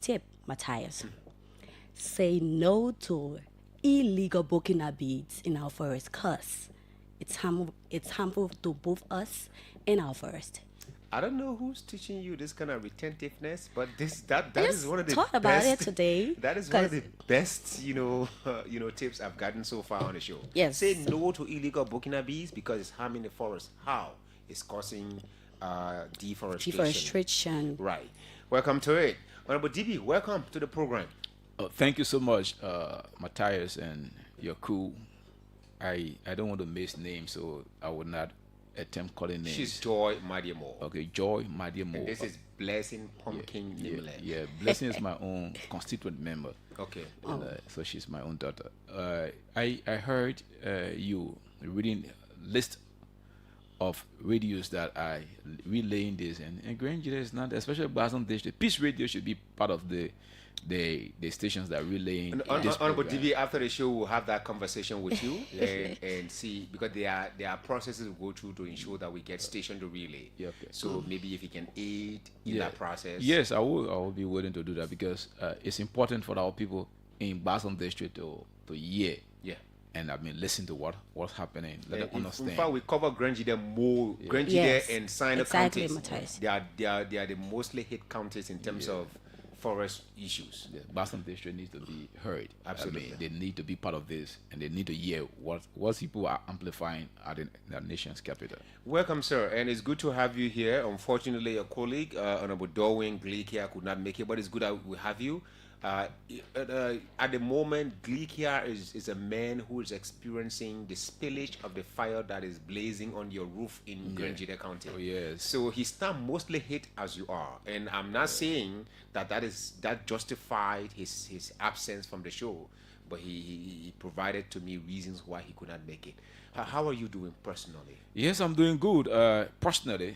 Tip, Matthias. Say no to illegal Burkinabees in our forest because it's harmful to both us and our forest. I don't know who's teaching you this kind of retentiveness, but this that I that is just one of the thought about it best. today That is one of because, the best, tips I've gotten so far on the show. Say yes, no to illegal Burkinabes because it's harming the forest. How? It's causing deforestation. deforestation. Right. Welcome to it, Honorable Debee. Welcome to the program. Thank you so much, Matthias and your crew. I don't want to miss names, so I would not attempt calling She's names. Joy Madiamo, Okay, Joy, my dear and Mo. this is Blessing Yeah, Pumpkin yeah, Nimble. yeah. Blessing is my own constituent member, Okay. and, so she's my own daughter. I heard you reading list of radios that are relaying this, and Grand Gedeh is not, especially Basin District. Peace Radio should be part of the stations that are relaying this Honorable program. DB, after the show, we'll have that conversation with you and see, because there are processes we go through to ensure that we get stationed to relay. Yeah, okay. So maybe if you can aid in Yeah. that process. Yes, I will be willing to do that because it's important for our people in Basin District to hear Yeah. and listen to what's happening. Let them In understand. fact, we cover Grand Gedeh more. Grand Gedeh Yes, and Sino exactly, counties. Matthias. They are the mostly hit counties in terms of forest issues. The Basin District needs to be heard. Absolutely. They need to be part of this, and they need to hear what people are amplifying at the nation's capital. Welcome, sir, and it's good to have you here. Unfortunately, your colleague, Honorable Darwin Glikia, could not make it, but it's good that we have you. At the moment, Glikia is a man who is experiencing the spillage of the fire that is blazing on your roof in Grand Gedeh County. Oh, yes. So he's not mostly hit as you are, and I'm not saying that justified his absence from the show, but he provided to me reasons why he could not make it. How are you doing personally? Yes, I'm doing good. Personally,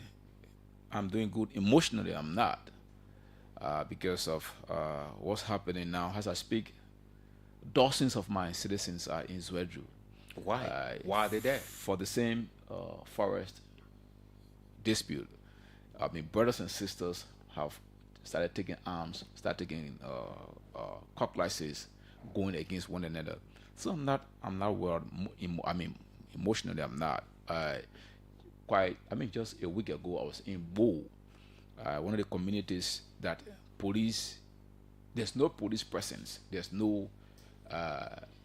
I'm doing good. Emotionally, I'm not. Because of what's happening now. As I speak, dozens of my citizens are in Zwedru Why? Why are they there? for the same forest dispute. Brothers and sisters have started taking arms, started taking cutlasses, going against one another. So I'm not worried. Emotionally, I'm not. Just a week ago, I was in Bo, one of the communities that police, there's no police presence, there's no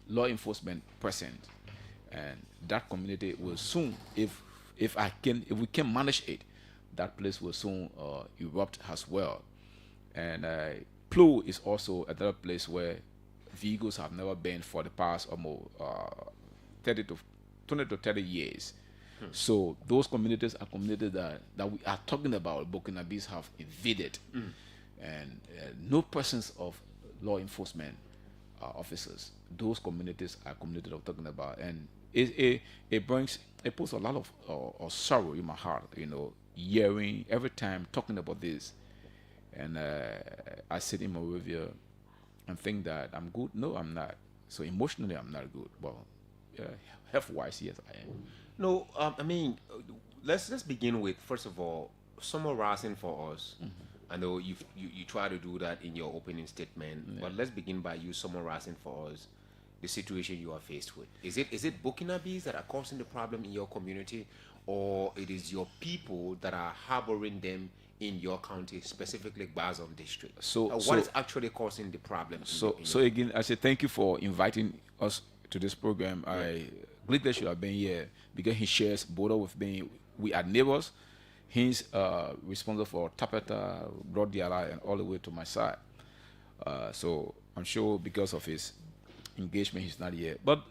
law enforcement present, and that community will soon, if we can manage it, that place will soon erupt as well. And Plo is also another place where vehicles have never been for the past almost 30 to 20 to 30 years. So those communities are communities that we are talking about. Burkinabes have invaded, and no presence of law enforcement officers. Those communities are communities I'm talking about, and it puts a lot of sorrow in my heart. Hearing every time talking about this, and I sit in my review and think that I'm good. No, I'm not. So emotionally, I'm not good. Well, health-wise, yes, I am. No, let's begin with, first of all, summarizing for us. I know you try to do that in your opening statement, but let's begin by you summarizing for us the situation you are faced with. Is it Burkinabes that are causing the problem in your community, or it is your people that are harboring them in your county, specifically Bazon district? So, What is actually causing the problem? So again, I say thank you for inviting us to this program. I Glickler should have been here because he shares border with me. We are neighbors. He's responsible for Tapeta, Broad Diala, and all the way to my side. So I'm sure because of his engagement, he's not here. But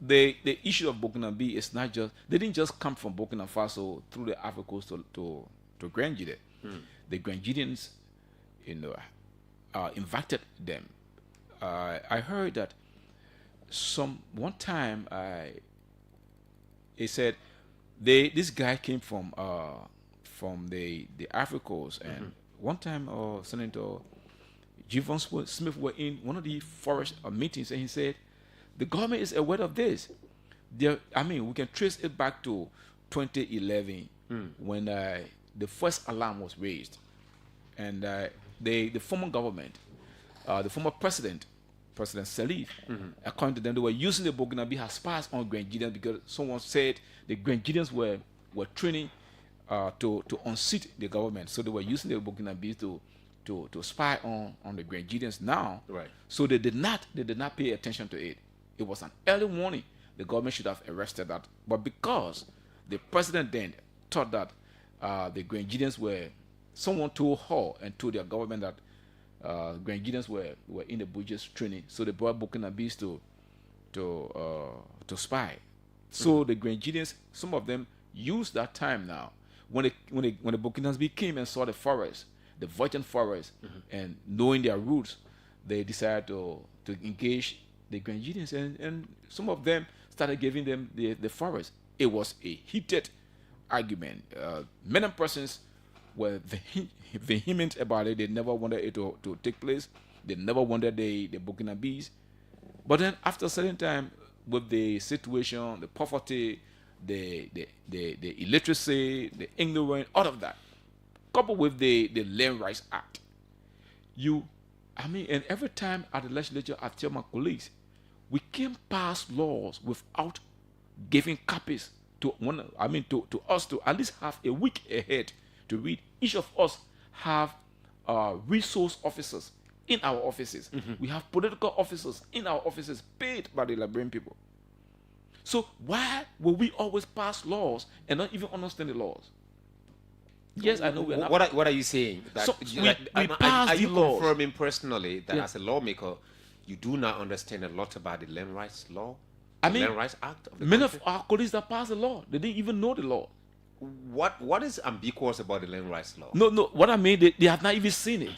the issue of Burkinabe is not just, they didn't just come from Burkina Faso through the Africa Coast to Grand Gedeh. The Grand Gedeans, invited them. I heard that one time he said this guy came from the Africa Coast, and one time Senator Jivon Smith were in one of the forest meetings, and he said the government is aware of this. We can trace it back to 2011 when the first alarm was raised, and the former government the former President Salif, according to them, they were using the Burkinabé as spies on Grand Gedeh because someone said the Grand Gedehs were training to unseat the government. So they were using the Burkinabé to spy on the Grand Gedehs now. Right. So they did not pay attention to it. It was an early warning. The government should have arrested that. But because the president then thought that the Grand Gedehs were, someone told her and told their government that Grand Gedehs were in the bushes training, so they brought Burkinabés to spy. So the Grand Gedehs, some of them used that time now. When the Burkinabés came and saw the forest, the virgin forest, and knowing their roots, they decided to engage the Grand Gedehs, and some of them started giving them the forest. It was a heated argument. Many persons were vehement about it. They never wanted it to take place. They never wanted the Burkinabés. But then after a certain time, with the situation, the poverty, the illiteracy, the ignorance, all of that, coupled with the Land Rights Act, and every time at the legislature, I tell my colleagues, we came past laws without giving copies to us to at least have a week ahead to read. Each of us have resource officers in our offices. We have political officers in our offices paid by the Liberian people. So why will we always pass laws and not even understand the laws? Yes, I know we're not. What are you saying? That, So we pass are the you laws. confirming personally that as a lawmaker, you do not understand a lot about the Land Rights Law? Land Rights Act of the many country? of our colleagues that passed the law, they didn't even know the law. What is ambiguous about the Land Rights Law? No, what I mean, they have not even seen it.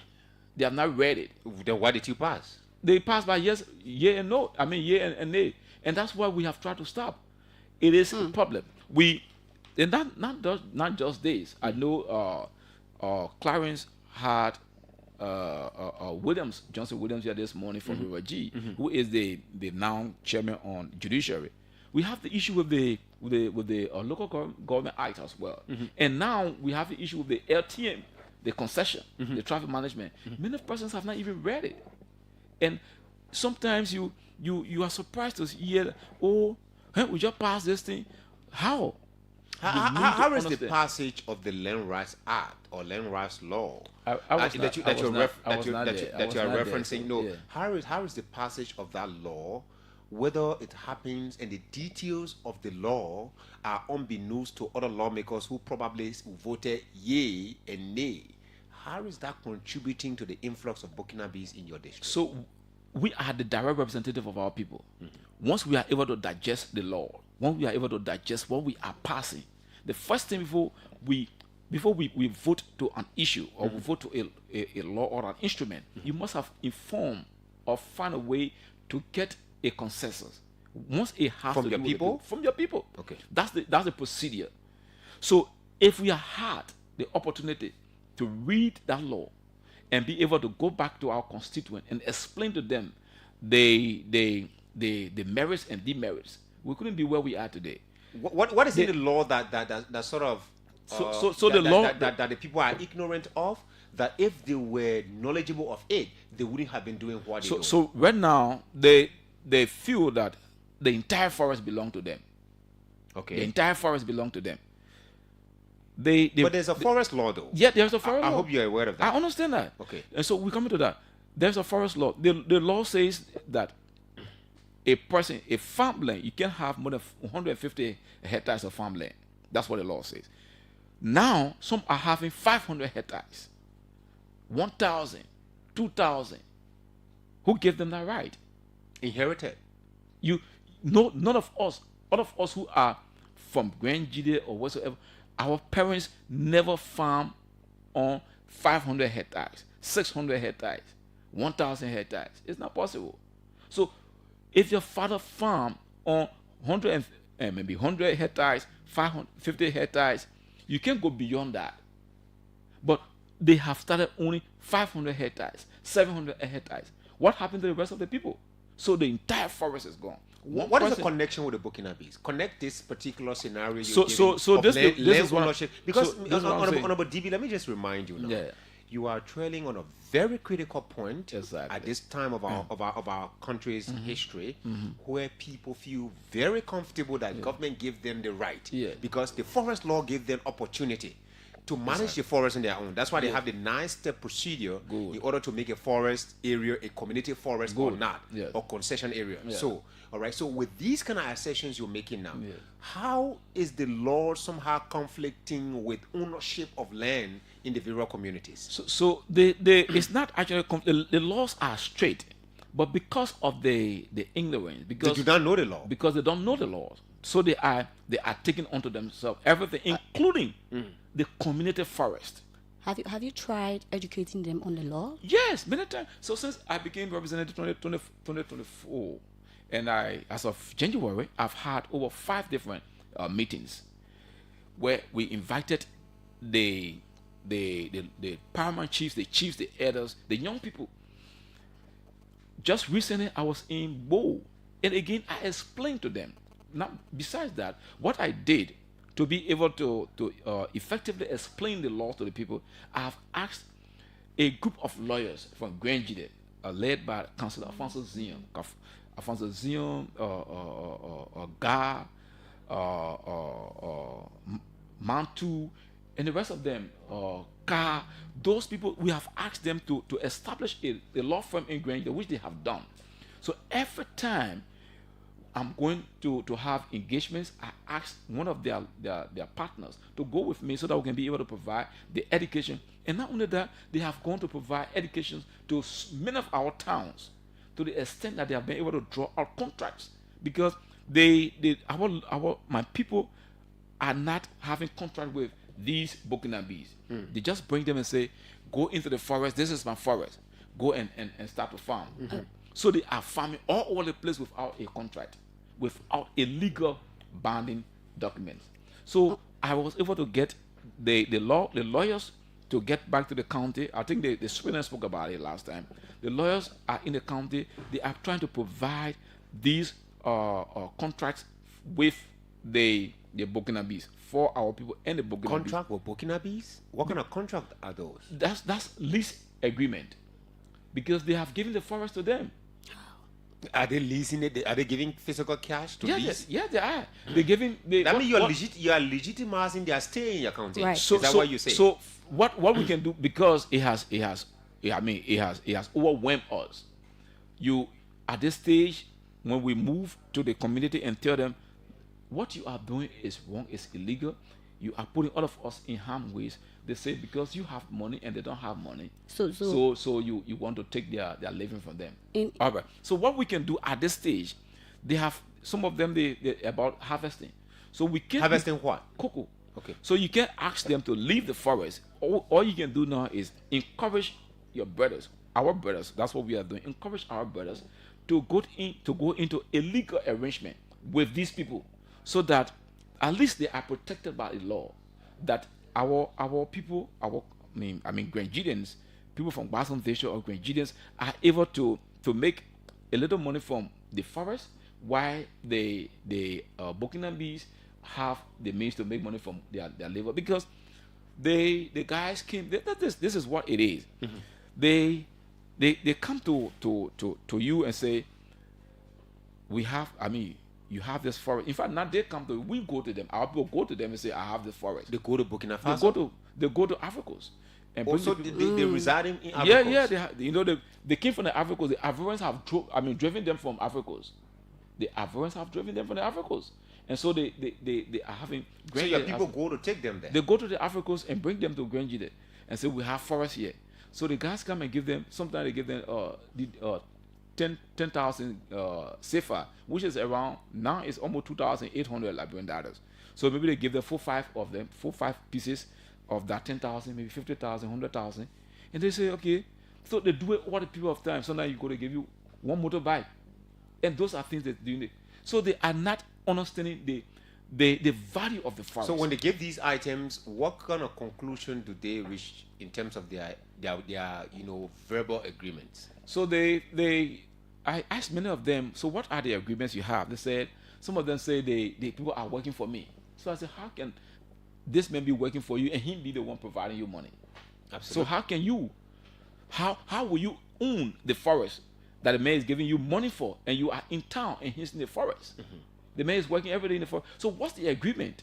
They have not read it. Then why did you pass? They pass by yes, yeah and no. Yeah and nay. And that's why we have tried to stop. It is a problem. And not just this. I know Clarence had Johnson Williams here this morning from River G, who is the now chairman on judiciary. We have the issue with the local government act as well, and now we have the issue with the LTM, the concession, the traffic management. Many persons have not even read it, and sometimes you are surprised to hear, we just passed this thing. How? How is the passage of the Land Rights Act or Land Rights Law that you are referencing? No, yeah. How is the passage of that law, whether it happens and the details of the law are unbeknownst to other lawmakers who probably voted yea and nay? How is that contributing to the influx of Burkinabés in your district? So we are the direct representative of our people. Once we are able to digest the law, once we are able to digest what we are passing, the first thing before we vote to an issue or we vote to a law or an instrument, you must have informed or find a way to get a consensus. Once it has From to your do with people? From your people. Okay. That's the procedure. So if we had the opportunity to read that law and be able to go back to our constituent and explain to them the merits and demerits, we couldn't be where we are today. What is in the law that sort of the law that the people are ignorant of, that if they were knowledgeable of it, they wouldn't have been doing what they do? So right now they feel that the entire forest belongs to them. Okay. The entire forest belongs to them. But there's a forest law, though. Yeah, there's a forest law. I hope you're aware of that. I understand that. Okay. And so we come into that. There's a forest law. The law says that a farmland, you can have more than 150 hectares of farmland. That's what the law says. Now, some are having 500 hectares, 1,000, 2,000. Who gave them that right? Inherited. None of us, all of us who are from Grand Gedeh or whatsoever, our parents never farmed on 500 hectares, 600 hectares, 1,000 hectares. It's not possible. So if your father farmed on 100 and maybe 100 hectares, 550 hectares, you can't go beyond that. But they have started owning 500 hectares, 700 hectares. What happened to the rest of the people? So the entire forest is gone. What is the connection with the Burkinabés? Connect this particular scenario. So this is what ownership. Because Honorable Debee, let me just remind you now. Yeah. you are trailing on a very critical point Exactly. at this time of our country's history, where people feel very comfortable that government give them the right, because the forest law gave them opportunity to manage the forest on their own. That's why they have the 9-step procedure in order to make a forest area a community forest or not, or concession area. So, all right. So with these kind of assertions you're making now, how is the law somehow conflicting with ownership of land in the rural communities? So it's not actually the laws are straight, but because of the ignorance, because they do not know the law, because they don't know the laws, so they are taking onto themselves everything, including the community forest. Have you tried educating them on the law? Yes, many times. So since I became representative 2024, and as of January, I've had over 5 different meetings where we invited the paramount chiefs, the elders, the young people. Just recently, I was in Bo, and again, I explained to them. Now, besides that, what I did to be able to effectively explain the law to the people, I have asked a group of lawyers from Grand Gedeh, led by Councillor Alfonso Zion, Ga, Mantu, and the rest of them, Ka. Those people, we have asked them to establish a law firm in Grand Gedeh, which they have done. So every time I'm going to have engagements, I ask one of their partners to go with me so that we can be able to provide the education. And not only that, they have gone to provide education to many of our towns to the extent that they have been able to draw out contracts, because my people are not having contract with these Burkinabés. They just bring them and say, go into the forest, this is my forest, go and start to farm. So they are farming all over the place without a contract, without a legal binding document. So I was able to get the lawyers to get back to the county. I think the superintendent spoke about it last time. The lawyers are in the county. They are trying to provide these contracts with the Burkinabés for our people and the Burkinabés. Contract with Burkinabés? What kind of contract are those? That's lease agreement, because they have given the forest to them. Are they leasing it? Are they giving physical cash to lease? Yeah, they are. They're giving. That means you are legitimizing their stay in your county. Right. So, is that what you say? So what we can do, because it has overwhelmed us. You at this stage, when we move to the community and tell them what you are doing is wrong, is illegal, you are putting all of us in harm's way. They say because you have money and they don't have money, so you want to take their living from them. All right. So what we can do at this stage, they have some of them they about harvesting. So we can harvesting what? Cocoa. Okay. So you can't ask them to leave the forest. All you can do now is encourage your brothers, our brothers. That's what we are doing. Encourage our brothers to go into a legal arrangement with these people, so that at least they are protected by the law. That our people, Grand Gedeans, people from Boston District or Grand Gedeans are able to make a little money from the forest, while the Burkinabés have the means to make money from their labor, because the guys came. This is what it is. They come to you and say, we have. You have this forest. In fact, now they come to, we go to them. Our people go to them and say, I have this forest. They go to Burkina Faso. They go to Africans. And also, they residing in Africans. Yeah. They came from the Africans. The Africans have driven them from Africans. The Africans have driven them from the Africans. And so they are having. So your people go to take them there. They go to the Africans and bring them to Grand Gedeh and say, we have forest here. So the guys come and give them. Sometimes they give them 10,000 CFA, which is around, now it's almost 2,800 Liberian dollars. So maybe they give them 4-5 of them, 4-5 pieces of that 10,000, maybe 50,000, 100,000, and they say, okay. So they do it all the people of time. Sometimes you go to give you one motorbike, and those are things that do it. So they are not understanding the value of the forest. So when they give these items, what kind of conclusion do they reach in terms of their verbal agreements? So I asked many of them, so what are the agreements you have? They said, some of them say the people are working for me. So I said, how can this man be working for you and him be the one providing you money? Absolutely. So how can you, how will you own the forest that the mayor is giving you money for, and you are in town and he's in the forest? The mayor is working every day in the forest. So what's the agreement?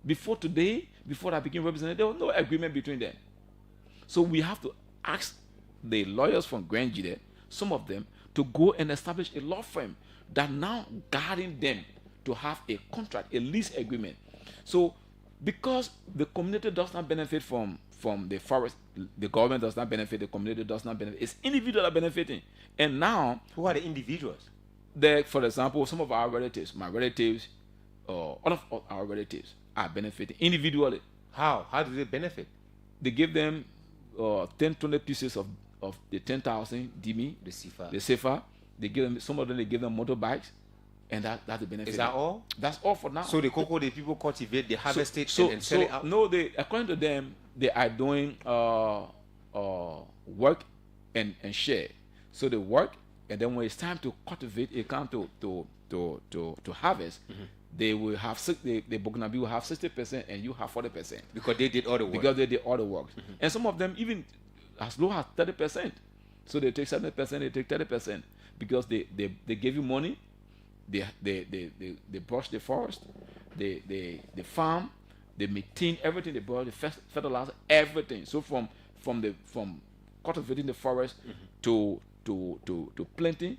Before today, before I became representative, there was no agreement between them. So we have to ask the lawyers from Grand Gedeh, some of them, to go and establish a law firm that now guarding them to have a contract, a lease agreement. So because the community does not benefit from the forest, the government does not benefit, the community does not benefit, it's individuals are benefiting. And now, who are the individuals? For example, some of our relatives, my relatives, all of our relatives are benefiting individually. How do they benefit? They give them 10, 20 pieces of the 10,000 Debee, The CFA. the CFA. They give them, some of them, they give them motorbikes, and that's the benefit. Is that all? That's all for now. So the cocoa the people cultivate, they harvest it and sell it out? No, according to them, they are doing work and share. So they work, and then when it's time to cultivate, it comes to harvest. They will have the Burkinabé will have 60% and you have 40%. Because they did all the work. Because they did all the work. And some of them even as low as 30%. So they take 70%, they take 30%. Because they give you money, they brush the forest, they farm, they maintain everything, they brush, they fertilize everything. So from cultivating the forest to planting,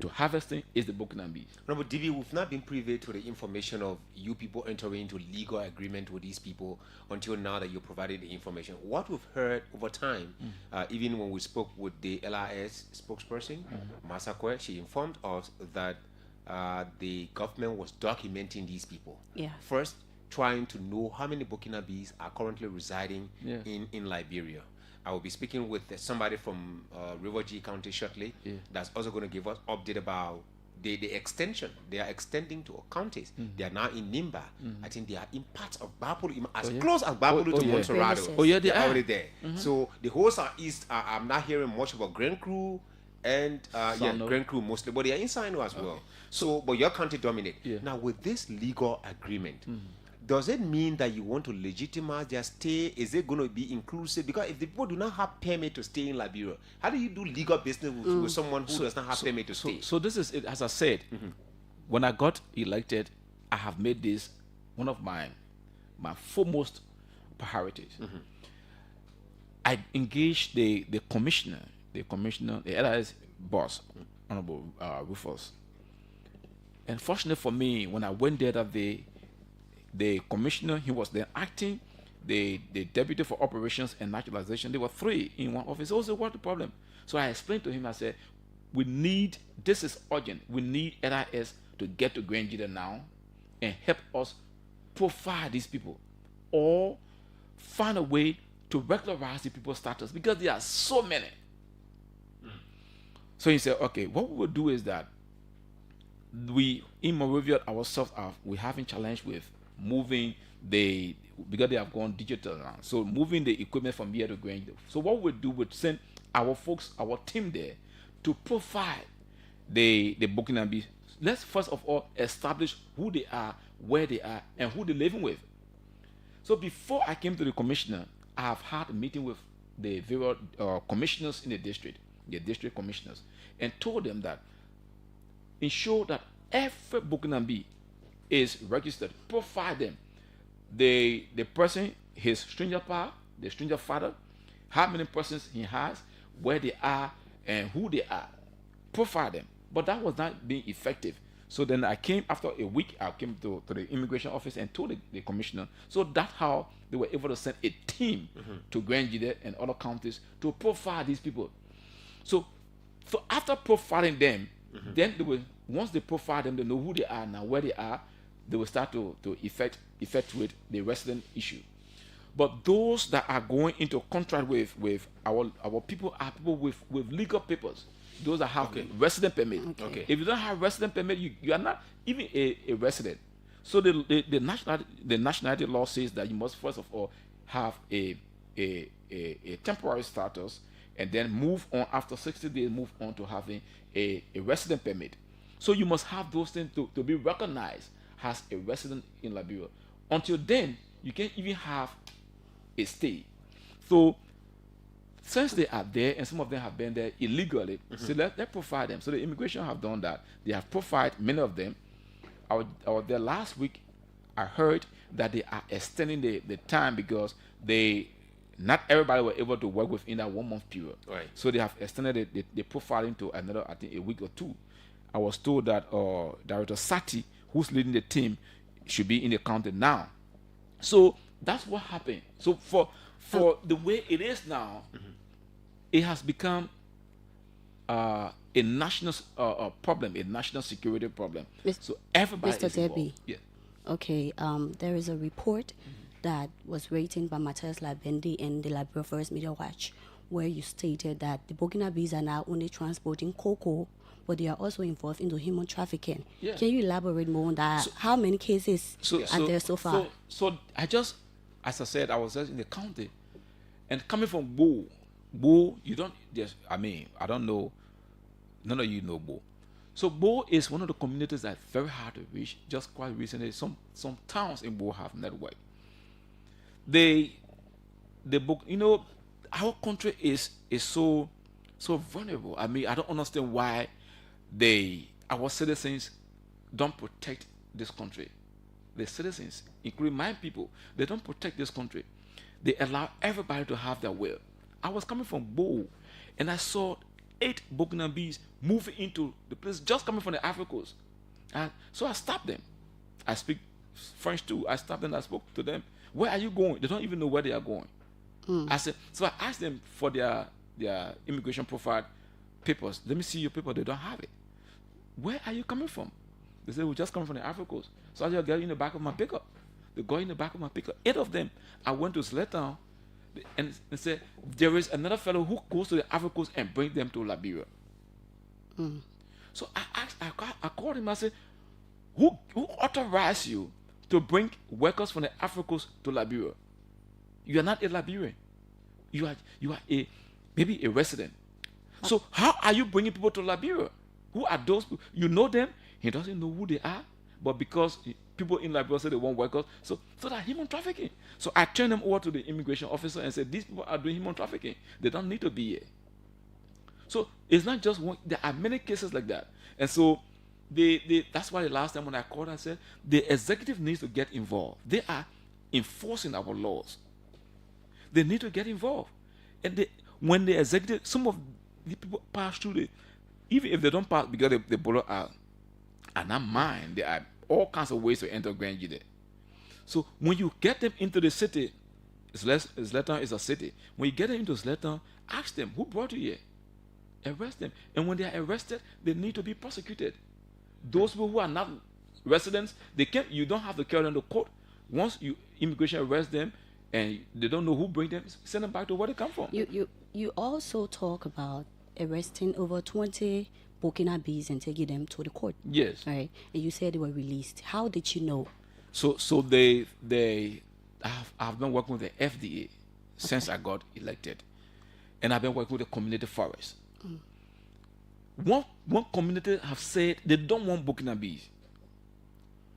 to harvesting is the Burkinabé. No, but Debee, we've not been privy to the information of you people entering into legal agreement with these people until now that you provided the information. What we've heard over time, even when we spoke with the LRS spokesperson, Masakwe, she informed us that the government was documenting these people. Yeah. First, trying to know how many Burkinabés are currently residing in Liberia. I will be speaking with somebody from Gedeh County shortly. That's also going to give us update about the extension. They are extending to counties. They are now in Nimba. I think they are in parts of Bapuru, as close as Bapuru to Montserrado. Oh yeah, they They're are already there. So the whole southeast, I'm not hearing much about Grand Crew and Grand Crew mostly, but they are in Sino as well. So, but your county dominate. Now with this legal agreement, does it mean that you want to legitimize their stay? Is it going to be inclusive? Because if the people do not have permit to stay in Liberia, how do you do legal business with someone who does not have permit to stay? So this is it. As I said, when I got elected, I have made this one of my foremost priorities. I engaged the commissioner, the LRS boss, Honorable Rufus. And fortunately for me, when I went there that day, the commissioner, he was then acting, the deputy for operations and naturalization, there were three in one office. Also, what's the problem? So I explained to him, I said, this is urgent. We need LRS to get to Grand Gedeh now and help us profile these people or find a way to regularize the people's status because there are so many. So he said, okay, what we will do is that we, in Moravia ourselves, we're having challenge with moving because they have gone digital now. So moving the equipment from here to Grand Gedeh. So what we'll do, we'll send our folks, our team there to profile the Burkinabé. Let's first of all establish who they are, where they are, and who they're living with. So before I came to the commissioner, I have had a meeting with the various commissioners in the district commissioners, and told them that ensure that every Burkinabé is registered, profile them. The person, his stranger power, the stranger father, how many persons he has, where they are, and who they are. Profile them. But that was not being effective. So then I came, after a week, I came to the immigration office and told the commissioner. So that's how they were able to send a team to Grand Gedeh and other counties to profile these people. So after profiling them, then they will, once they profile them, they know who they are now, where they are, they will start to effectuate the resident issue. But those that are going into contract with our people are people with legal papers. Those that have resident permit. If you don't have resident permit, you are not even a resident. So the nationality law says that you must first of all have a temporary status, and then move on after 60 days, move on to having a resident permit. So you must have those things to be recognized as a resident in Liberia. Until then, you can't even have a stay. So since they are there, and some of them have been there illegally, so let profile them. So the immigration have done that. They have profiled many of them. I was there last week. I heard that they are extending the time because not everybody were able to work within that 1 month period. Right. So they have extended the profiling to another, I think, a week or two. I was told that Director Sati, who's leading the team, should be in the county now. So that's what happened. So for the way it is now, it has become a national problem, a national security problem. So everybody Mr. is involved. Debee. Yeah. Okay, there is a report that was written by Matthias Labendi in the Liberia Forest Media Watch, where you stated that the Burkinabés are now only transporting cocoa, but they are also involved into human trafficking. Yeah. Can you elaborate more on that? How many cases are there so far? So I just, as I said, I was just in the county, and coming from Bo, you don't just, I don't know, none of you know Bo. So Bo is one of the communities that's very hard to reach. Just quite recently, some towns in Bo have network. The book, our country is so vulnerable. I don't understand why our citizens don't protect this country. The citizens, including my people, they don't protect this country. They allow everybody to have their will. I was coming from Bo, and I saw 8 Burkinabés moving into the place, just coming from the Ivory Coast. And so I stopped them. I speak French too. I stopped them. I spoke to them. Where are you going? They don't even know where they are going. I said, so I asked them for their immigration profile papers. Let me see your paper. They don't have it. Where are you coming from? They said, we're just coming from the Ivory Coast. So I just got in the back of my pickup. They got in the back of my pickup. 8 of them. I went to Sletown and said, there is another fellow who goes to the Ivory Coast and brings them to Liberia. So I called him. I said, who authorized you to bring workers from the Ivory Coast to Liberia? You are not a Liberian. You are maybe a resident. So how are you bringing people to Liberia? Who are those people? You know them. He doesn't know who they are, but because people in Liberia say they want workers, so that human trafficking. So I turned them over to the immigration officer and said, these people are doing human trafficking. They don't need to be here. So it's not just one. There are many cases like that, and so that's why the last time when I called, I said the executive needs to get involved. They are enforcing our laws. They need to get involved, and when the executive, some of the people pass through even if they don't pass because they borrow out, and not mine, there are all kinds of ways to enter Grand Gedeh. So when you get them into the city, Sletown is a city. When you get them into Sletown, ask them, who brought you here? Arrest them. And when they are arrested, they need to be prosecuted. Those people who are not residents, you don't have to carry them to court. Once immigration arrests them and they don't know who bring them, send them back to where they come from. You also talk about arresting over 20 Burkinabés and taking them to the court. Yes. Right. And you said they were released. How did you know? So I've been working with the FDA since I got elected, and I've been working with the community forest. One community have said they don't want Burkinabés.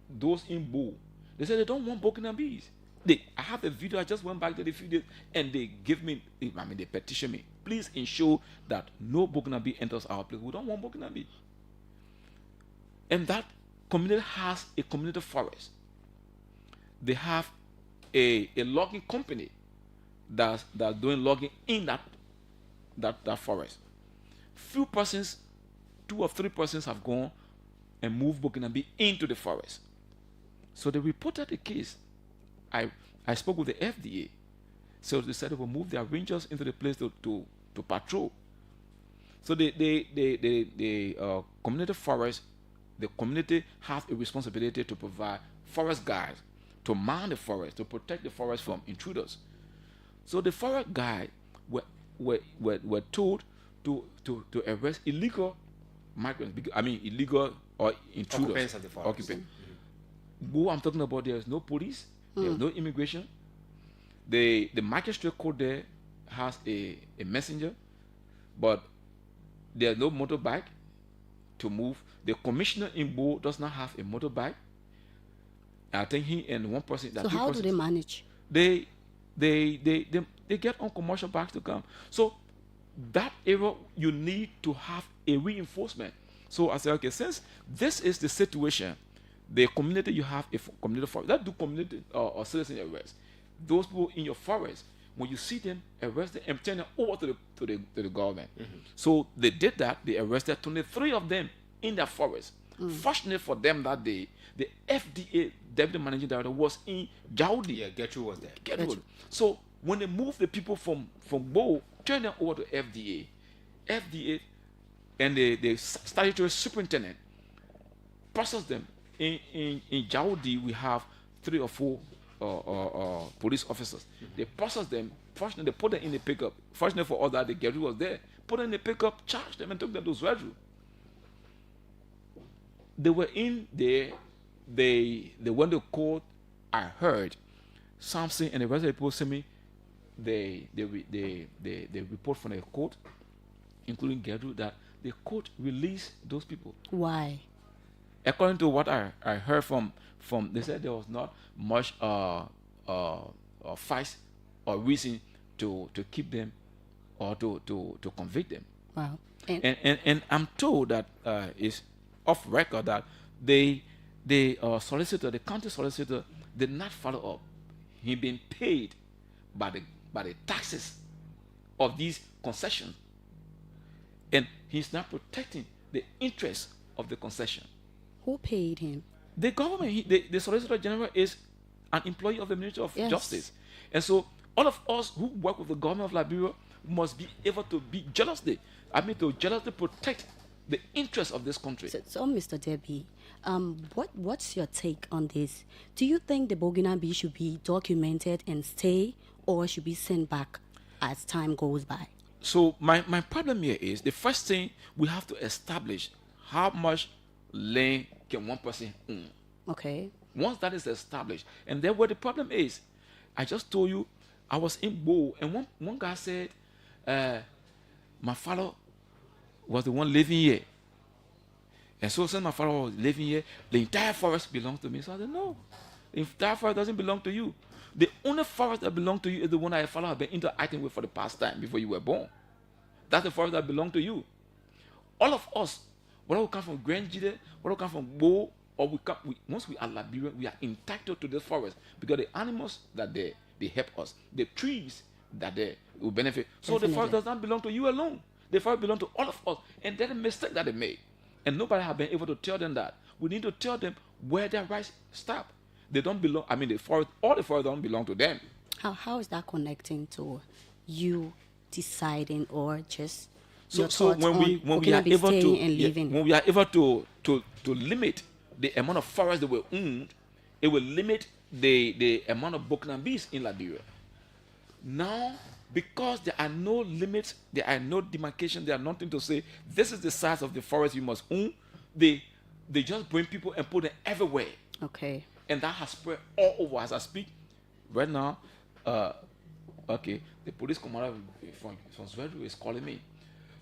Those in Bo, they said they don't want Burkinabés. I have a video. I just went back to the video, and they they petition me. Please ensure that no Burkinabé enters our place. We don't want Burkinabé. And that community has a community forest. They have a logging company that's doing logging in that forest. Few persons, 2 or 3 persons have gone and moved Burkinabé into the forest. So they reported the case. I spoke with the FDA. So they said they will move their rangers into the place to patrol. So the community forest, the community has a responsibility to provide forest guides, to man the forest, to protect the forest from intruders. So the forest guide were told to arrest illegal migrants, illegal or intruders. Occupants of the forest. Occupants. Who I'm talking about, there is no police, there's no immigration. The magistrate court there has a messenger, but there's no motorbike to move. The commissioner in Bo does not have a motorbike. I think he and one person. So how do they manage? They they get on commercial bikes to come. So that area, you need to have a reinforcement. So I said, okay, since this is the situation, the community, you have a community forest. Let's do community or citizen arrest. Those people in your forest, when you see them, arrest them and turn them over to the government. So they did that. They arrested 23 of them in their forest. Fortunately for them that day, the FDA deputy managing director was in Jaudi. Yeah, Gertrude was there. Gertrude. So when they moved the people from Bo, turn them over to FDA and the statutory superintendent process them. In Jaudi, we have 3 or 4 police officers. They process them. Fortunately, they put them in the pickup. Fortunately for all that, the Gertrude was there. Put them in the pickup, charged them, and took them to Zwedru. They were in there. They went to court. I heard something, and the rest of the people sent me the report from the court, including Gertrude, that the court released those people. Why? According to what I heard from they said there was not much fight or reason to keep them or to convict them. Wow. And I'm told that it's off record that the solicitor, the county solicitor, did not follow up. He been paid by the taxes of these concessions, and he's not protecting the interest of the concession. Who paid him? The government. The Solicitor General is an employee of the Ministry of Justice. And so all of us who work with the government of Liberia must be able to be jealously protect the interests of this country. So Mr. Debee, what's your take on this? Do you think the Burkinabé should be documented and stay, or should be sent back as time goes by? So my problem here is, the first thing we have to establish, how much land can one person own? Okay. Once that is established, and then where the problem is, I just told you, I was in Bo, and one guy said, my father was the one living here. And so since my father was living here, the entire forest belongs to me. So I said, no, the entire forest doesn't belong to you. The only forest that belongs to you is the one that your father has been interacting with for the past time before you were born. That's the forest that belongs to you. All of us, whether we come from Grand Gedeh, whether we come from Bo, or once we are Liberian, we are entitled to this forest because the animals that they help us, the trees that they will benefit. So Definitely. the forest does not belong to you alone. The forest belongs to all of us. And that's a mistake that they made. And nobody has been able to tell them that. We need to tell them where their rights stop. They don't belong, the forest, all the forest don't belong to them. How is that connecting to you deciding, or just So when we are able to limit the amount of forest that we own, it will limit the amount of Burkinabés in Liberia. Now, because there are no limits, there are no demarcation, there are nothing to say, this is the size of the forest you must own, they just bring people and put them everywhere. Okay. And that has spread all over as I speak. Right now, the police commander from Zwedru is calling me.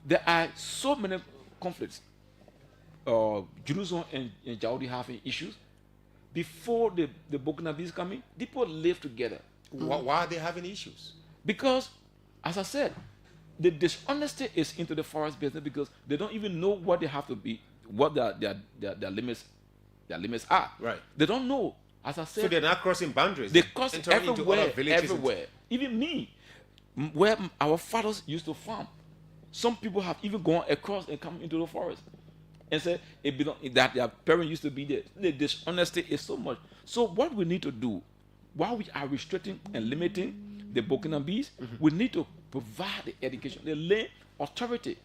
There are so many conflicts. Jerusalem and Jaudi having issues. Before the Burkinabés coming, people live together. Why are they having issues? Because, as I said, the dishonesty is into the forest business because they don't even know what they have to be, what their limits are. Right. They don't know. As I said, So they're not crossing boundaries. they cross entering into other everywhere, villages everywhere. Even me, where our fathers used to farm, some people have even gone across and come into the forest and said that their parents used to be there. The dishonesty is so much. So what we need to do, while we are restricting and limiting the Burkinabés, we need to provide the education, the land authority.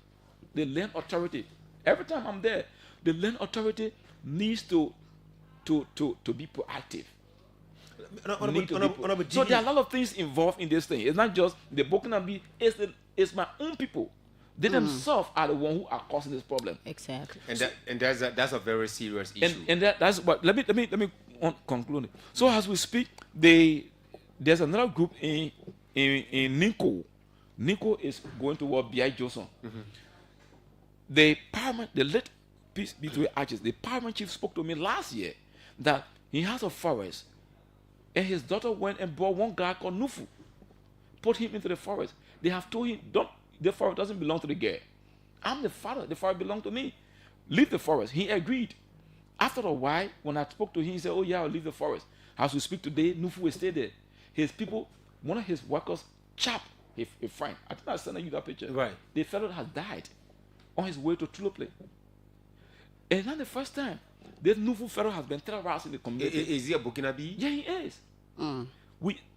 The land authority. Every time I'm there, the land authority needs to be proactive. So there are a lot of things involved in this thing. It's not just the Burkinabé, it's my own people. They themselves are the ones who are causing this problem. Exactly. And that's a very serious issue. And that's what let me conclude. So as we speak, there's another group in Ninko. Ninko is going toward B.I. Johnson. The late peace between arches, the paramount chief spoke to me last year that he has a forest, and his daughter went and brought one guy called Nufu. put him into the forest. They have told him, don't, the forest doesn't belong to the girl. I'm the father. The forest belongs to me. Leave the forest. He agreed. After a while, when I spoke to him, he said, oh yeah, I'll leave the forest. As we speak today, Nufu will stay there. His people, one of his workers chopped a friend. I think I sent you that picture. Right. The fellow has died on his way to Tulople. And not the first time. This Nufu fellow has been terrorizing the community. Is he a Burkinabé? Yeah, he is.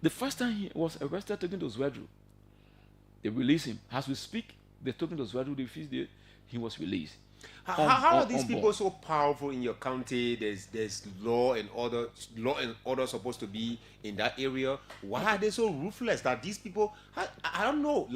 The first time he was arrested, taken to Zwedru, they released him. As we speak, they took him to Zwedru, they feast there, he was released. How are these people so powerful in your county? There's law and order supposed to be in that area. Why are they so ruthless that these people? I don't know.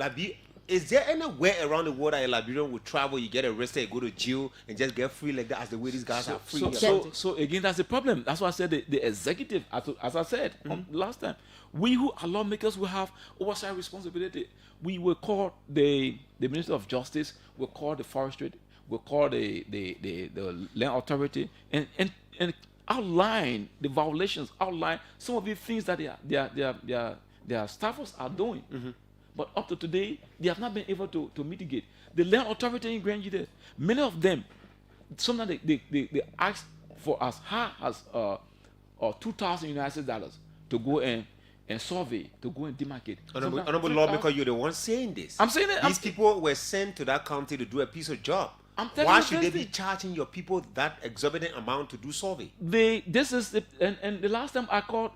Is there anywhere around the world that a Liberian would travel, you get arrested, go to jail, and just get free like that? As the way these guys are free. So again, that's the problem. That's why I said the executive, as I said last time, we who are lawmakers will have oversight responsibility. We will call the Minister of Justice, we'll call the forestry, we'll call the land authority, and outline the violations, outline some of the things that their staffers are doing. But up to today, they have not been able to mitigate. The land authority in Grand Gedeh, many of them, sometimes they ask for as high as $2,000 to go and survey, to go and demarcate. Honorable lawmaker, you're the one saying this. I'm saying it. These people were sent to that county to do a piece of job. Why should they be charging your people that exorbitant amount to do survey? And the last time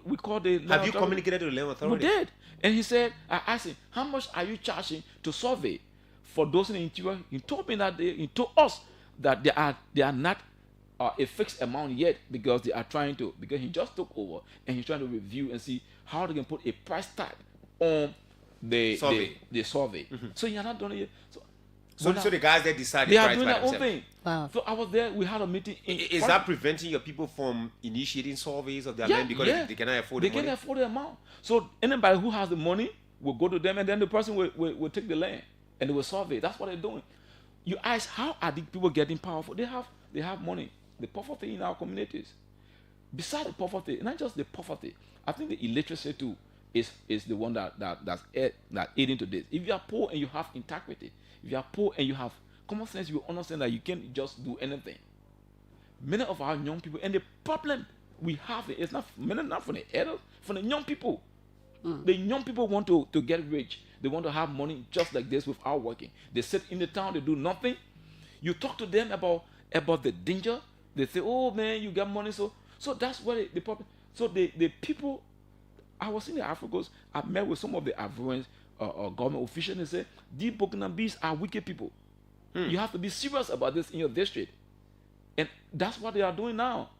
we called the land Have you authority. Communicated to the land authority? We did. And he said, I asked him, how much are you charging to survey for those in the interior? He told me he told us that they are not a fixed amount yet because he just took over and he's trying to review and see how they can put a price tag on the survey. So he has not done it yet. So the guys that decided they are doing their own thing. Wow. So I was there. We had a meeting. Is that preventing your people from initiating surveys of their land because they cannot afford the money? They cannot afford the amount. So anybody who has the money will go to them, and then the person will take the land and they will survey. That's what they're doing. You ask, how are the people getting powerful? They have money. The poverty in our communities. Besides the poverty, not just the poverty, I think the illiteracy too is the one that's aiding to this. If you are poor and you have integrity, if you are poor and you have common sense, you understand that you can't just do anything. Many of our young people, and the problem we have is not from the adults, from the young people. The young people want to get rich. They want to have money just like this without working. They sit in the town, they do nothing. You talk to them about the danger. They say, oh man, you got money. So that's what the problem. So the people, I was in the Africans, I met with some of the Ivorians government officials, and they say, these Burkinabés are wicked people. You have to be serious about this in your district. And that's what they are doing now.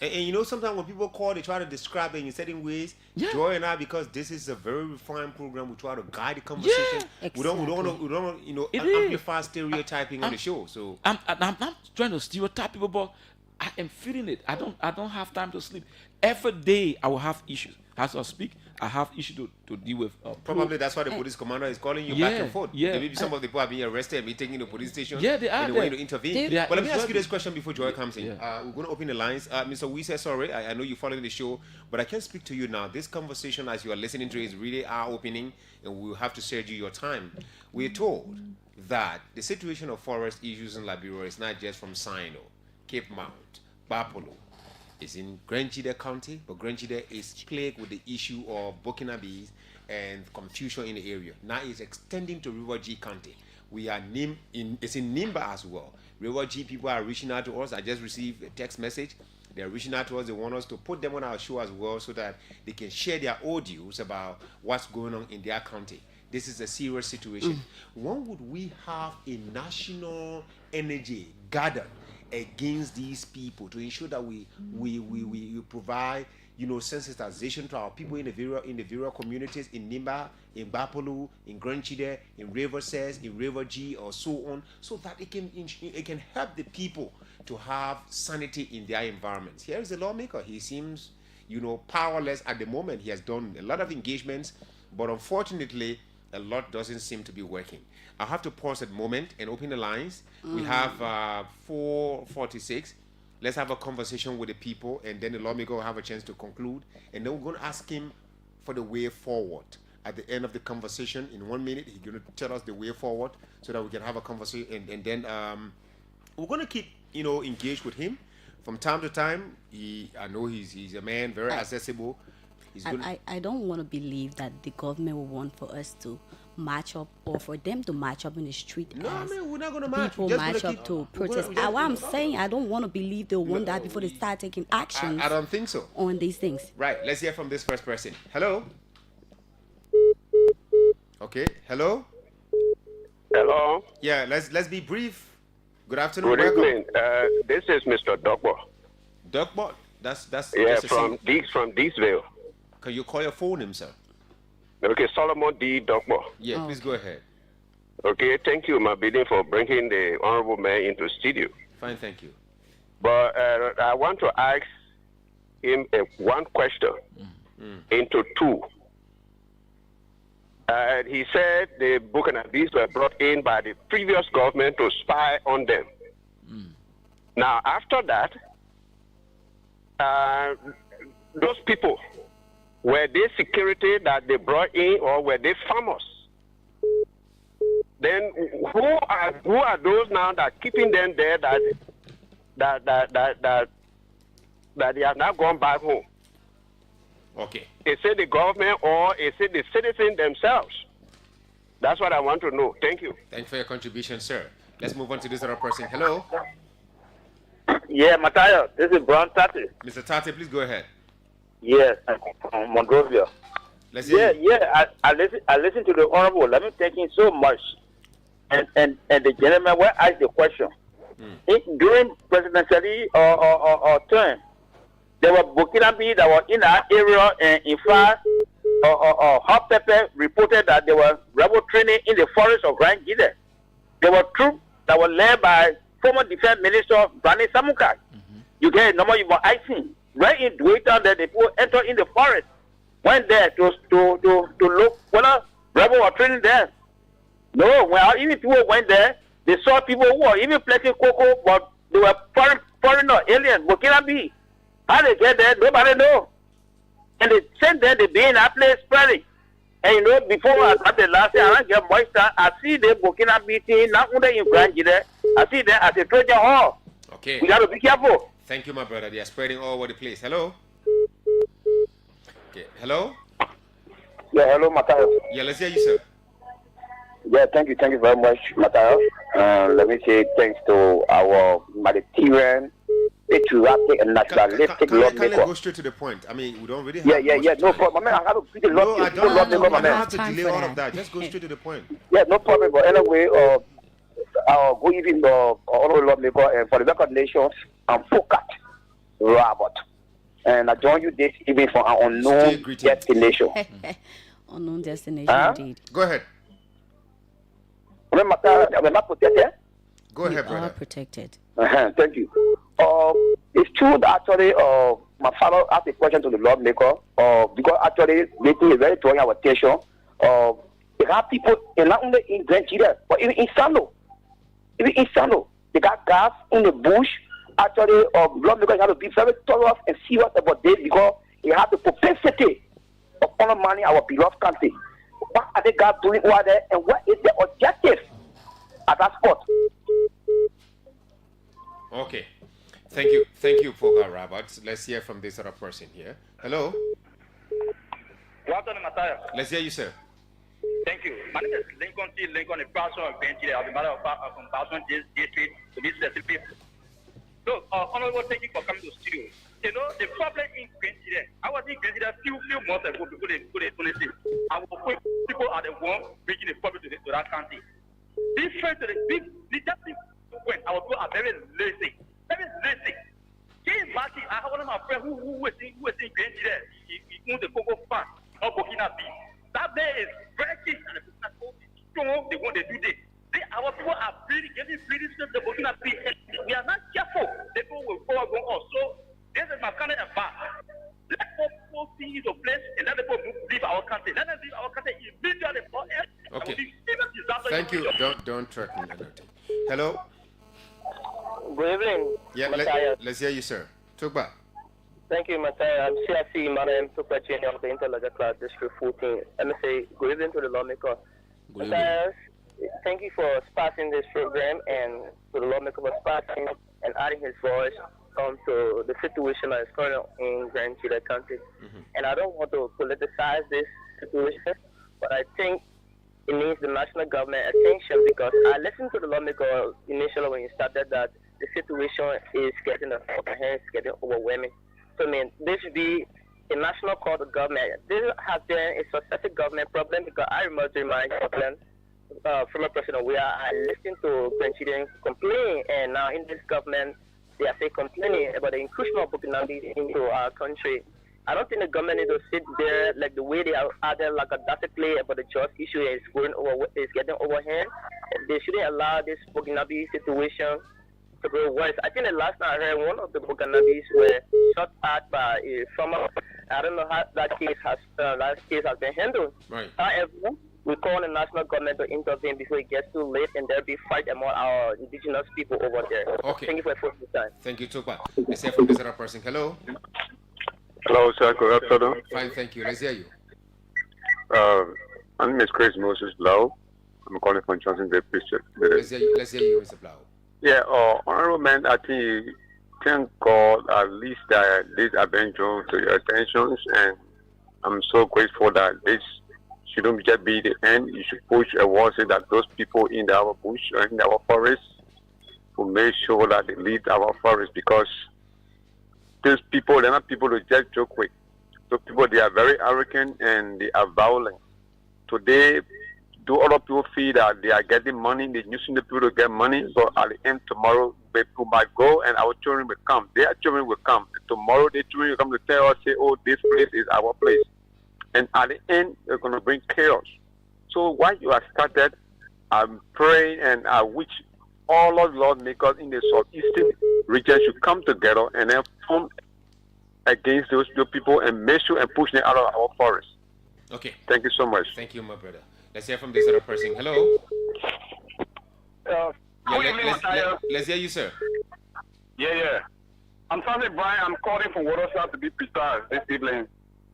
And you know, sometimes when people call, they try to describe it in certain ways. Joy and I, because this is a very refined program, we try to guide the conversation. We don't want to, amplify stereotyping on the show. So I'm not trying to stereotype people, but I am feeling it. I don't have time to sleep. Every day I will have issues. As I speak, I have issues to deal with. Probably that's why the police commander is calling you back and forth. Maybe some of the people are being arrested and being taken to the police station. Yeah, they are. And they want you to intervene. But let me ask you this question before Joy comes in. We're going to open the lines. Mr. Wee says, sorry, I know you're following the show, but I can't speak to you now. This conversation, as you are listening to it, is really eye-opening, and we'll have to save you your time. We're told that the situation of forest issues in Liberia is not just from Sino, Cape Mount, Bapolo. It's in Grand Gedeh County, but Grand Gedeh is plagued with the issue of Burkinabés and confusion in the area. Now it's extending to River G County. We are it's in Nimba as well. River G people are reaching out to us. I just received a text message. They're reaching out to us. They want us to put them on our show as well so that they can share their audios about what's going on in their county. This is a serious situation. When would we have a national energy gathered against these people to ensure that we provide, sensitization to our people in the various communities in Nimba, in Bapolu, in Grand Gedeh, in River Says, in River G, or so on, so that it can help the people to have sanity in their environments. Here is the lawmaker. He seems, powerless at the moment. He has done a lot of engagements, but unfortunately, a lot doesn't seem to be working. I'll have to pause at the moment and open the lines. We have 4:46. Let's have a conversation with the people, and then the lawmaker will have a chance to conclude. And then we're going to ask him for the way forward. at the end of the conversation in 1 minute. He's going to tell us the way forward so that we can have a conversation. And then we're going to keep, engaged with him from time to time. I know he's a man, very accessible. I don't want to believe that the government will want for us to march up or for them to march up in the street. No, I mean, we're not going to march. People march up to protest. What I'm saying, I don't want to believe they'll want that before they start taking action. I don't think so. On these things. Right. Let's hear from this first person. Hello. Okay. Hello. Hello. Yeah. Let's be brief. Good afternoon. Good Welcome. evening. This is Mr. Dogbo. Duckbot. That's from Deesville. Can you call your phone name, sir? Okay, Solomon D. Dogbo. Yeah, please go ahead. Okay, thank you, my bidding, for bringing the honorable man into studio. Fine, thank you. But I want to ask him one question into two. He said the Burkinabés were brought in by the previous government to spy on them. Now, after that, those people, were they security that they brought in, or were they farmers? Then who are those now that are keeping them there that they have now gone back home? Okay. Is it the government or is it the citizens themselves? That's what I want to know. Thank you. Thank you for your contribution, sir. Let's move on to this other person. Hello. Yeah, Mateo, this is Brown Tati. Mr. Tate, please go ahead. Yes, I'm from Monrovia. Let's hear you. I listen to the honorable. Let me thank him so much. And the gentleman will ask the question. During presidentially or term, there were Burkinabé that were in our area, and in fact, Hot Pepper reported that there were rebel training in the forest of Grand Gedeh. There were troops that were led by former Defense Minister Brani Samukai. You get a number of icing. Right in Dwaytown, that the people enter in the forest, went there to look whether rebels were training there. No, when even people went there, they saw people who were even planting cocoa, but they were foreigner, aliens, Burkinabé. How they get there, nobody know. And they sent them, they be in that place spreading. And before I started last year, I get moisture, I see the Burkinabé thing, not only in Grand Gedeh, I see them as a Trojan Hall. Okay. We got to be careful. Thank you, my brother. They are spreading all over the place. Hello? Okay. Hello? Yeah, hello, Mateo. Yeah, let's hear you, sir. Yeah, thank you very much, Mateo. Let me say thanks to our humanitarian, patriotic, and nationalistic lawmaker. Can I go straight to the point? I mean, we don't really have no problem. I have to put the No, I don't have to Time delay for all that. of that. Just go straight to the point. Yeah, no problem. But anyway, I'll go even the honorable lawmaker, and for the record nations, I'm focused, Robert. And I join you this evening for an unknown destination. Unknown destination, indeed. Go ahead. Am I not protected? Go ahead, You are brother. protected. Thank you. It's true that actually my father asked a question to the lawmaker because actually the thing is very drawing our attention. They have people not only in Grand Gedeh, but even in Sano. Even in Sano, they got gas in the bush. Actually, lawmakers have to be very thorough and serious about this because they have the propensity of undermining our beloved country. What are they guys doing over there, and what is their objective at that spot? Okay. Thank you for that, Robert. Let's hear from this other person here. Hello? Good afternoon, Matthias. Let's hear you, sir. Thank you. My name is Lincoln T. Lincoln, a person of Grand Gedeh. I've been matter of fact from Boston District to be specific. So, honorable, thank you for coming to the studio. You know, the problem in Grand Gedeh, I was in Grand Gedeh a few months ago before they finished it. People are the ones bringing the problem to that county. Different to the big leadership when our people are very lazy. Very lazy. Can you imagine? I have one of my friends who was in Grand Gedeh. He owns the cocoa farm of Burkinabé. That there is very cheap and the people are so strong, they want to do this. Our people are getting breeding to the Burkinabé. We are not careful. The people will forward going on. So, this is my kind of advice. Let people see into place and let people leave our country. Let them leave our country immediately. Okay. Thank you. Don't threaten anything. Hello? Good evening. Yeah, let's hear you, sir. Talk back. Thank you, Matthias. I'm CIC, Madam Super Junior of the Interlegate Class District 14. Let me say good evening to the lawmaker. Good Matthias, thank you for starting this program and to the lawmaker for starting and adding his voice to the situation that is going on in Grand Gedeh County. And I don't want to politicize this situation, but I think it needs the national government attention because I listened to the lawmaker initially when you started that the situation is getting out of hand, it's getting overwhelming. So, I mean, this should be a national call to government. This has been a successive government problem because I remember during my problem from a president where I listened to President complain, and now in this government, they are still complaining about the inclusion of Burkinabé into our country. I don't think the government needs to sit there like the way they are added lackadaisically about the just issue is getting overhand. They shouldn't allow this Burkinabé situation to go worse. I think the last time I heard one of the Burkinabés were shot at by a former. I don't know how that case has been handled. Right. However, we call on the national government to intervene before it gets too late and there'll be fight among our indigenous people over there. Okay. Thank you for your time. Thank you, Tukpa. Let's hear from this other person. Hello. Hello, sir. Good afternoon. Fine, thank you. Let's hear you. My name is Chris Moses Blau. I'm calling from Johnson Debee District. Let's hear you, Mr. Blau. Yeah, honorable man, I think thank God at least that this has been drawn to your attention, and I'm so grateful that this shouldn't just be the end. You should push a word so that those people in our bush or in our forest will make sure that they leave our forest because those people, they're not people to just joke with. Those people, they are very arrogant and they are violent. Today, do other people feel that they are getting money, they're using the people to get money, but at the end tomorrow, people might go and our children will come. Their children will come. Tomorrow, their children will come to tell us, say, oh, this place is our place. And at the end, they're going to bring chaos. So while you have started, I'm praying and I wish all of lawmakers in the southeastern region should come together and then form against those people and make sure and push them out of our forest. Okay. Thank you so much. Thank you, my brother. Let's hear from this other person. Hello. Let's hear you, sir. Yeah. I'm sorry, Brian. I'm calling from Waterside to be precise this evening.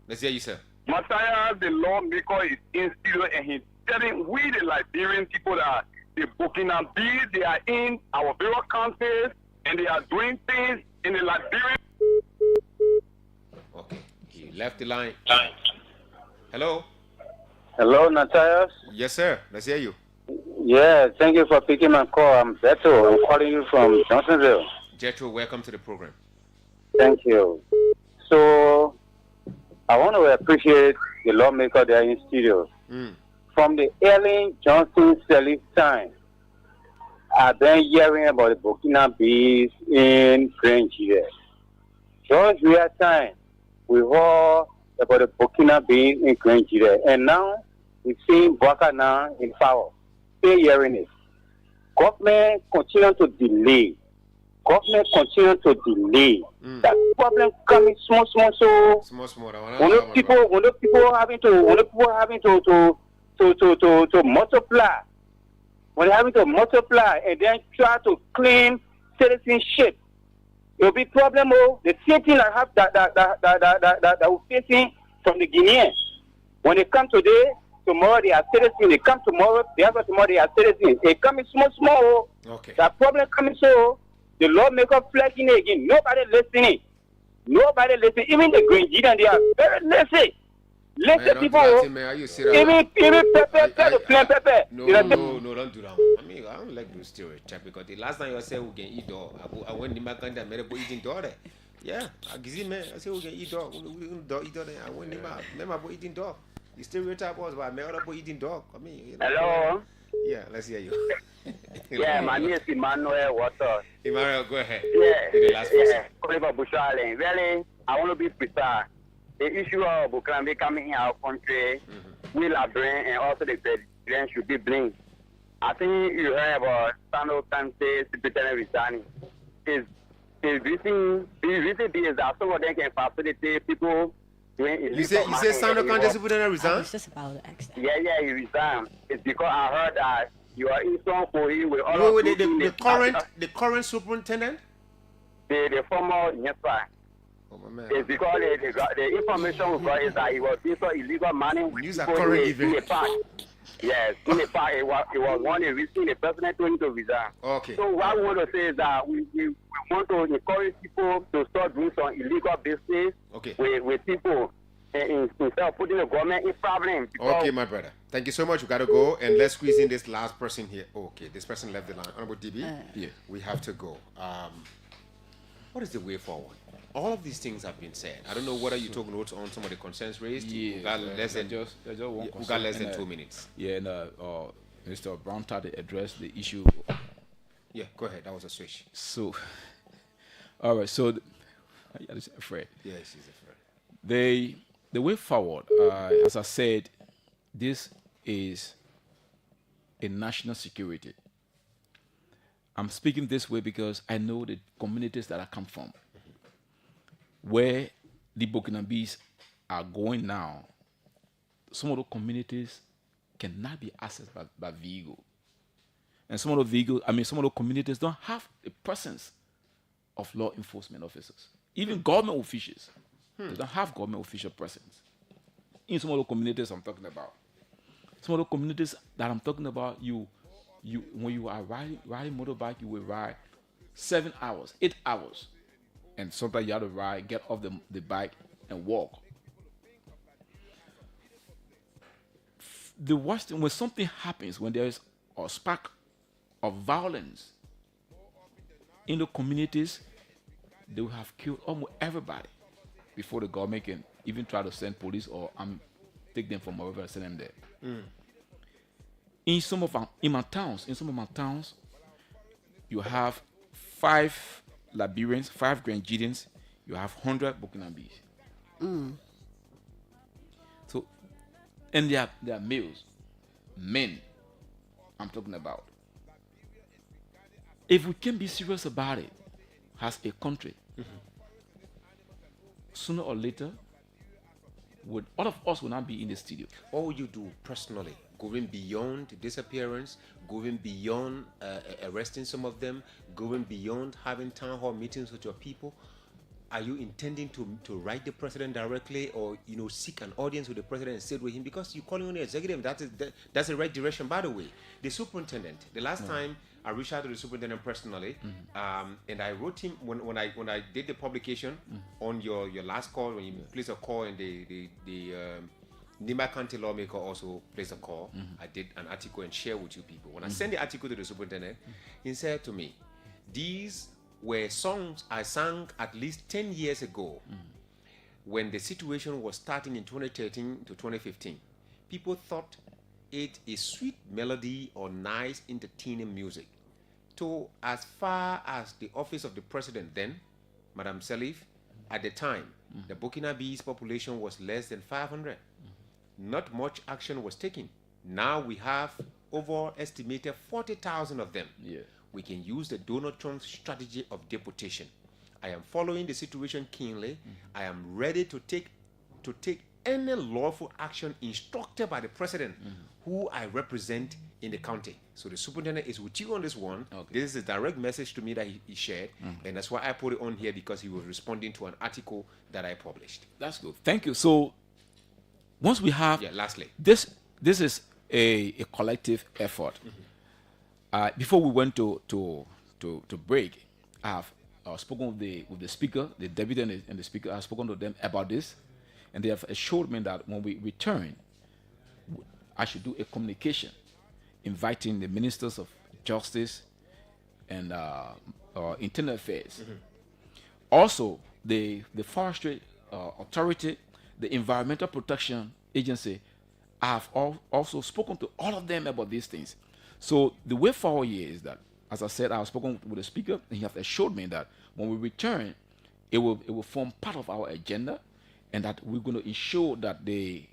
Let's hear you, sir. Matthias, the lawmaker, is in studio and he's telling we, the Liberian people, that the Burkinabé, they are in our various countries and they are doing things in the Liberian. Okay. He left the line. Hello. Hello, Matthias. Yes, sir. Let's hear you. Yeah, thank you for picking my call. I'm Beto. I'm calling you from Johnsonville. Jethro, welcome to the program. Thank you. So, I want to appreciate the lawmaker there in studio. From the early Johnson Sirleaf time, I've been hearing about the Burkinabés in Grand Gedeh. Just real time, we heard about the Burkinabé in Grand Gedeh. And now, we're seeing Baka now in power. Still hearing it. Government continue to delay. That problem coming small. So when the people having to multiply, when they're having to multiply and then try to claim citizenship, it will be problem. The same thing that we're facing from the Guineans. When they come today, tomorrow they are citizens. They come tomorrow, the other tomorrow they are citizens. They coming small. Okay. That problem coming so. The lawmaker flagging it again. Nobody listening. Even the Grand Gedeh, they are very lazy. Lazy people. Even pepper. No, don't do that. I mean, I don't like those stereotypes because the last time you said we can eat dog, I went to my country and made a boy eating dog. Yeah, I said we can eat dog. We can eat dog. I went to my boy eating dog. The stereotype was about my other boy eating dog. I mean, Hello. Yeah, let's hear you. Yeah, my name is Emmanuel Water. Emmanuel, go ahead. Yeah. Oliver Bushale. Really, I want to be precise. The issue of Burkinabé coming in our country, we Liberian and also the president should be blamed. I think you heard about Sano Kante Secretary resigning. His reason is that some of them can facilitate people doing illegal. You say Sano Kante Secretary resigned? I was just about to ask that. Yeah, he resigned. It's because I heard that you are in some for him with all of the current superintendent? The former, yes, sir. my man. It's because the information we got is that it was this illegal mining with News are people current in the event. park. Yes, in the park, it was one of the reasons the president told him to resign. Okay. So what I want to say is that we want to encourage people to start doing some illegal business Okay. with people instead of putting the government in problem. Okay, my brother. Thank you so much. We got to go, and let's squeeze in this last person here. Okay, this person left the line. Honorable Debee, Yeah. we have to go. What is the way forward? All of these things have been said. I don't know whether you took notes on some of the concerns raised. Yeah, we got less than just one we got less concern, than and, 2 minutes. Yeah, and Mr. Brown tried to address the issue. Yeah, go ahead. That was a switch. So, all right. So, I'm afraid. Yeah, she's afraid. The way forward, as I said, this is a national security. I'm speaking this way because I know the communities that I come from, where the Burkinabés are going now. Some of the communities cannot be accessed by vehicle. And some of the communities don't have the presence of law enforcement officers. Even government officials, they don't have government official presence. In some of the communities I'm talking about. Some of the communities that I'm talking about, when you are riding motorbike, you will ride 7 hours, 8 hours. And sometimes you have to get off the bike and walk. The worst thing, when something happens, when there is a spark of violence in the communities, they will have killed almost everybody before the government can even try to send police or take them from wherever and send them there. In some of my towns, you have 5 Liberians, 5 Grand Gedehs, you have 100 Burkinabés. So, and they are males, men, I'm talking about. If we can be serious about it as a country, sooner or later, all of us will not be in the studio. What would you do personally, going beyond disappearance, going beyond arresting some of them, going beyond having town hall meetings with your people? Are you intending to write the president directly, or seek an audience with the president and sit with him? Because you're calling on the executive, that's the right direction. By the way, the superintendent, the last time I reached out to the superintendent personally, and I wrote him when I did the publication on your last call, when you placed a call, and the Nima County lawmaker also placed a call. I did an article and shared with you people. When I sent the article to the superintendent, he said to me, these were songs I sang at least 10 years ago when the situation was starting in 2013 to 2015. People thought it is sweet melody or nice entertaining music. So as far as the office of the president then, Madam Salif, at the time, the Burkinabé's population was less than 500. Not much action was taken. Now we have over estimated 40,000 of them. Yeah. We can use the Donald Trump strategy of deportation. I am following the situation keenly. I am ready to take any lawful action instructed by the president, who I represent in the county. So the superintendent is with you on this one. Okay. This is a direct message to me that he shared, and that's why I put it on here, because he was responding to an article that I published. That's good. Thank you. So once we have lastly, this is a collective effort. Before we went to break, I have spoken with the speaker, the deputy and the speaker. I have spoken to them about this, and they have assured me that when we return, I should do a communication inviting the ministers of justice and internal affairs. Also, the forestry authority, the environmental protection agency. I have also spoken to all of them about these things. So the way forward here is that, as I said, I have spoken with the speaker, and he has assured me that when we return, it will form part of our agenda, and that we're going to ensure that the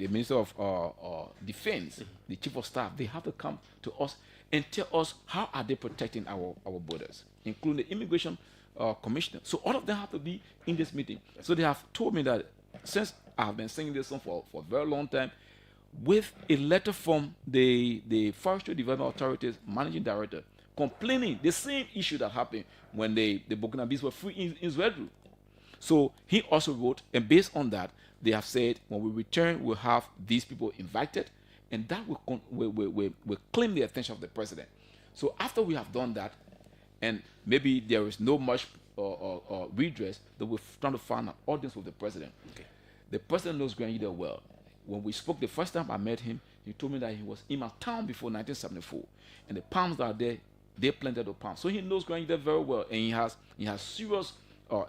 Minister of Defense, the Chief of Staff, they have to come to us and tell us how are they protecting our borders, including the Immigration Commissioner. So all of them have to be in this meeting. So they have told me that since I have been singing this song for a very long time, with a letter from the Forestry Development Authority's Managing Director, complaining the same issue that happened when the Burkinabés were free in Zouadrou. So he also wrote, and based on that, they have said when we return, we'll have these people invited, and that will claim the attention of the president. So after we have done that, and maybe there is no much redress, that we're trying to find an audience with the president. Okay. The president knows Grand Gedeh well. When we spoke the first time I met him, he told me that he was in my town before 1974, and the palms that are there, they planted the palms. So he knows Grand Gedeh very well, and he has serious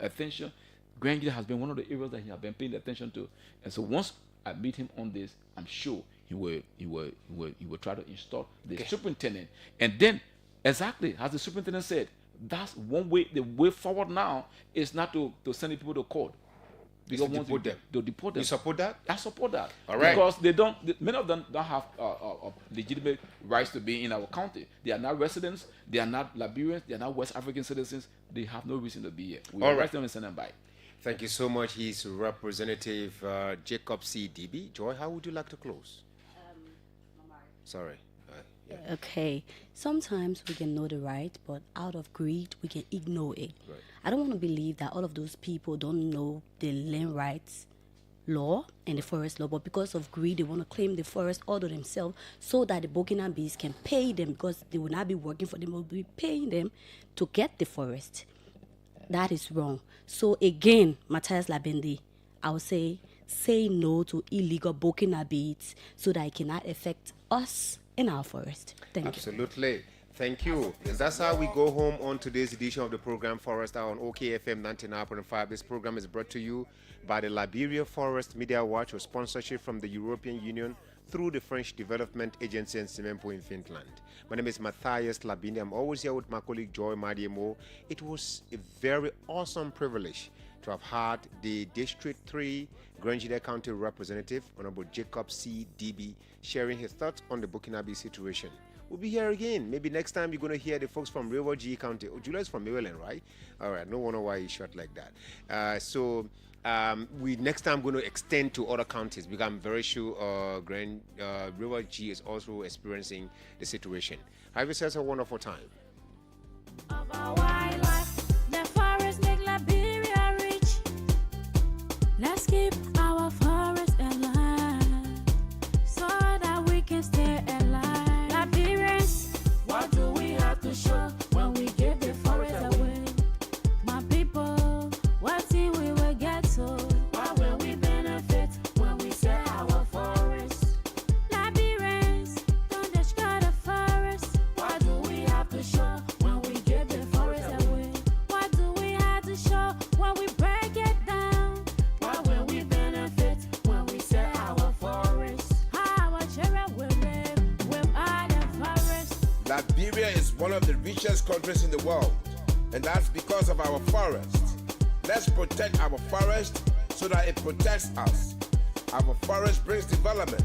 attention. Grand Gedeh has been one of the areas that he has been paying attention to, and so once I meet him on this, I'm sure he will try to install the superintendent. And then, exactly as the superintendent said, that's one way. The way forward now is not to send the people to court. Because once they'll deport them. You support that? I support that. All right. Because many of them don't have legitimate rights to be in our county. They are not residents. They are not Liberians. They are not West African citizens. They have no reason to be here. We arrest them and send them back. Thank you so much. He's Representative Jacob C. Debee. Joy, how would you like to close? Sorry. Yeah. Okay. Sometimes we can know the right, but out of greed, we can ignore it. Right. I don't want to believe that all of those people don't know the land rights law and the forest law, but because of greed, they want to claim the forest all to themselves so that the Burkinabés can pay them, because they will not be working for them, they will be paying them to get the forest. That is wrong. So again, Matthias Labende, I would say no to illegal Burkinabés so that it cannot affect us in our forest. Thank you. Absolutely. Thank you. And that's how we go home on today's edition of the program Forest Hour on OKFM 99.5. This program is brought to you by the Liberia Forest Media Watch, with sponsorship from the European Union through the French Development Agency and Simempo in Finland. My name is Matthias Labindi. I'm always here with my colleague Joy Madiemo. It was a very awesome privilege to have had the District 3 Grand Gedeh County representative, Honorable Jacob C. Debee, sharing his thoughts on the Burkinabé situation. We'll be here again. Maybe next time you're going to hear the folks from River G County. Oh, Julia's from Maryland, right? All right. No wonder why he's short like that. We next time going to extend to other counties, because I'm very sure River G is also experiencing the situation. Have yourselves a wonderful time. Of our wildlife, the forest make Liberia rich. Let's keep our forest alive so that we can stay alive. Liberians, what do we have to show when we give the forest away? My people, what see we will get to? Why will we benefit when we sell our forest? Liberians, don't destroy the forest. What do we have to show when we give the forest away? What do we have to show when we break it down? Why will we benefit when we sell our forest? Our children will live without the forest. Liberia is one of the richest countries in the world, and that's because of our forest. Let's protect our forest so that it protects us. Our forest brings development.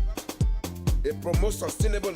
It promotes sustainable